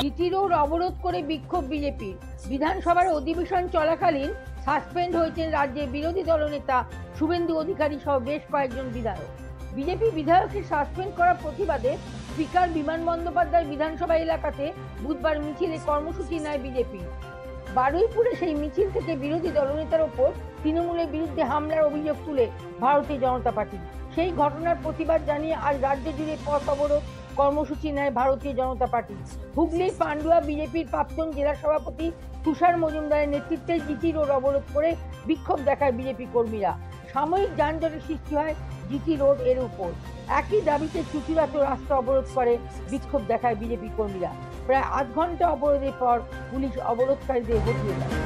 GT road অবরোধ করে বিক্ষোভ বিজেপির। বিধানসভার অধিবেশন চলাকালীন সাসপেন্ড হয়েছেন রাজ্যের বিরোধী দলনেতা শুভেন্দু অধিকারী সহ বেশ কয়েকজন বিধায়ক। বিজেপি বিধায়ককে সাসপেন্ড করার প্রতিবাদে স্পিকার বিমান বন্দ্যোপাধ্যায় বিধানসভা এলাকাতে বুধবার মিছিলে কর্মসূচি নেয় বিজেপি। বারুইপুরে সেই মিছিল থেকে বিরোধী দলনেতার ওপর তৃণমূলের বিরুদ্ধে হামলার অভিযোগ তুলে ভারতীয় জনতা পার্টি। সেই ঘটনার প্রতিবাদ জানিয়ে আজ রাজ্য জুড়ে পথ অবরোধ কর্মসূচি নেয় ভারতীয় জনতা পার্টি। হুগলির পান্ডুয়া বিজেপির প্রাক্তন জেলা সভাপতি তুষার মজুমদারের নেতৃত্বে জিটি রোড অবরোধ করে বিক্ষোভ দেখায় বিজেপি কর্মীরা। সাময়িক যানজটের সৃষ্টি হয় জিটি রোড এর উপর। একই দাবিতে চুচুড়াতে রাস্তা অবরোধ করে বিক্ষোভ দেখায় বিজেপি কর্মীরা। প্রায় আধ ঘন্টা অবরোধের পর পুলিশ অবরোধকারীদের হটিয়ে দেয়।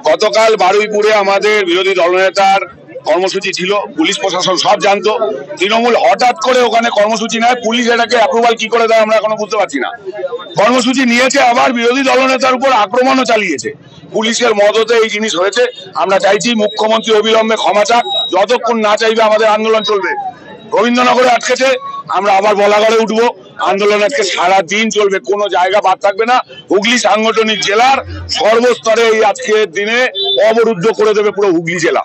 গতকাল বারুইপুরে আমাদের বিরোধী দলনেতার কর্মসূচি ছিল, পুলিশ প্রশাসন সব জানতো। তৃণমূল হঠাৎ করে ওখানে কর্মসূচি নেয়, পুলিশ এটাকে অ্যাপ্রুভাল কি করে দেয় আমরা এখনো বুঝতে পারছি না। কর্মসূচি নিয়েছে, আবার বিরোধী দলনেতার উপর আক্রমণও চালিয়েছে। পুলিশের মদতে এই জিনিস হয়েছে। আমরা চাইছি মুখ্যমন্ত্রী অবিলম্বে ক্ষমা চাক। যতক্ষণ না চাইবে আমাদের আন্দোলন চলবে। রবীন্দ্রনগরে আটকেছে, আমরা আবার বলাগড়ে উঠবো। আন্দোলন আজকে সারাদিন চলবে, কোনো জায়গা বাদ থাকবে না। হুগলি সাংগঠনিক জেলার সর্বস্তরে এই আজকের দিনে অবরুদ্ধ করে দেবে পুরো হুগলি জেলা।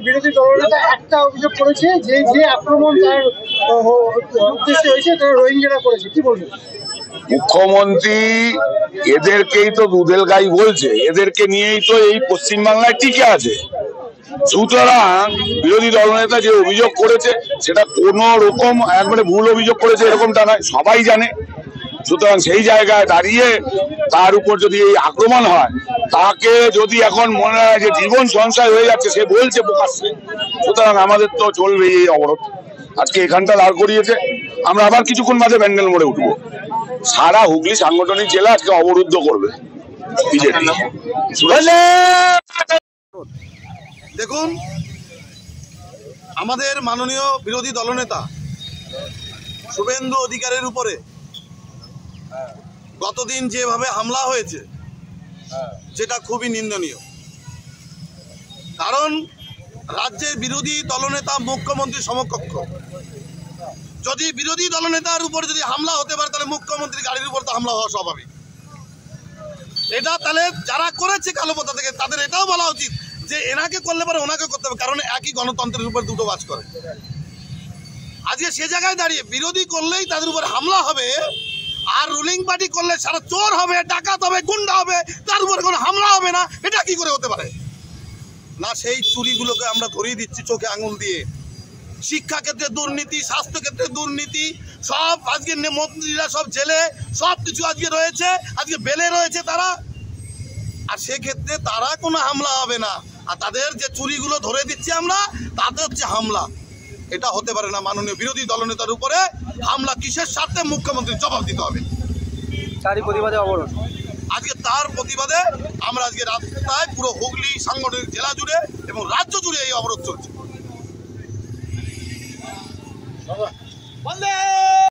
বিরোধী দলনেতা একটা অভিযোগ করেছে যে আক্রমণ তার উদ্দেশ্যে হয়েছে, তারা রোহিঙ্গারা করেছে, কি বলবেন? মুখ্যমন্ত্রী এদেরকেই তো দুধেল গাই বলছে, এদেরকে নিয়েই তো এই পশ্চিমবাংলায় টিকে আছে। সুতরাং বিরোধী দলনেতা যে অভিযোগ করেছে সেটা কোন রকম একবারে ভুল অভিযোগ করেছে এরকমটা নয়, সবাই জানে। সুতরাং সেই জায়গায় দাঁড়িয়ে তার উপর যদি এই আক্রমণ হয়, তাকে যদি এখন মনে হয় যে জীবন সংশয় হয়ে যাচ্ছে, সে বলছে প্রকাশ্যে। সুতরাং আমাদের তো চলবে এই অবরোধ। আজকে এখানটা দাঁড় করিয়েছে, আমরা আবার কিছুক্ষণ বাদে ব্যান্ডেল মোড়ে উঠবো। সারা হুগলি সাংগঠনিক জেলা আজকে অবরুদ্ধ করবে বিজেপি। দেখুন, আমাদের মাননীয় বিরোধী দলনেতা শুভেন্দু অধিকারীর উপরে গতদিন যেভাবে হামলা হয়েছে সেটা খুবই নিন্দনীয়। কারণ রাজ্যের বিরোধী দলনেতা মুখ্যমন্ত্রী সমকক্ষ। যদি বিরোধী দলনেতার উপর যদি হামলা হতে পারে, তাহলে মুখ্যমন্ত্রীর গাড়ির উপর তো হামলা হওয়া স্বাভাবিক। এটা তাহলে যারা করেছে কালো পথা থেকে, তাদের এটাও বলা উচিত যে এনাকে করলে পরে ওনাকে করতে হবে, কারণ একই গণতন্ত্রের উপর দুটো কাজ করে। আজকে সে জায়গায় দাঁড়িয়ে বিরোধী করলেই তাদের উপর হামলা হবে, আর রুলিং পার্টি করলে সারা চোর হবে, ডাকাত হবে, গুন্ডা হবে, তার উপর কোনো হামলা হবে না। এটা কি করে হতে পারে? না, সেই চুরিগুলোকে আমরা ধরিয়ে দিচ্ছি চোখে আঙুল দিয়ে। শিক্ষা ক্ষেত্রে দুর্নীতি, স্বাস্থ্য ক্ষেত্রে দুর্নীতি, সব আজকে মন্ত্রীরা সব জেলে, সব কিছু আজকে রয়েছে, আজকে বেলে রয়েছে তারা। আর সেক্ষেত্রে তারা কোনো হামলা হবে না, আর তাদের যে চুরিগুলো ধরে দিচ্ছি আমরা, তাদের হচ্ছে হামলা। এটা হতে পারে না। মাননীয় বিরোধী দলনেতার উপরে হামলা কিসের স্বার্থে, মুখ্যমন্ত্রীর জবাব দিতে হবে। তারই প্রতিবাদে অবরোধ আজকে। তার প্রতিবাদে আমরা আজকে রাস্তায় পুরো হুগলি সাংগঠনিক জেলা জুড়ে এবং রাজ্য জুড়ে এই অবরোধ চলছে।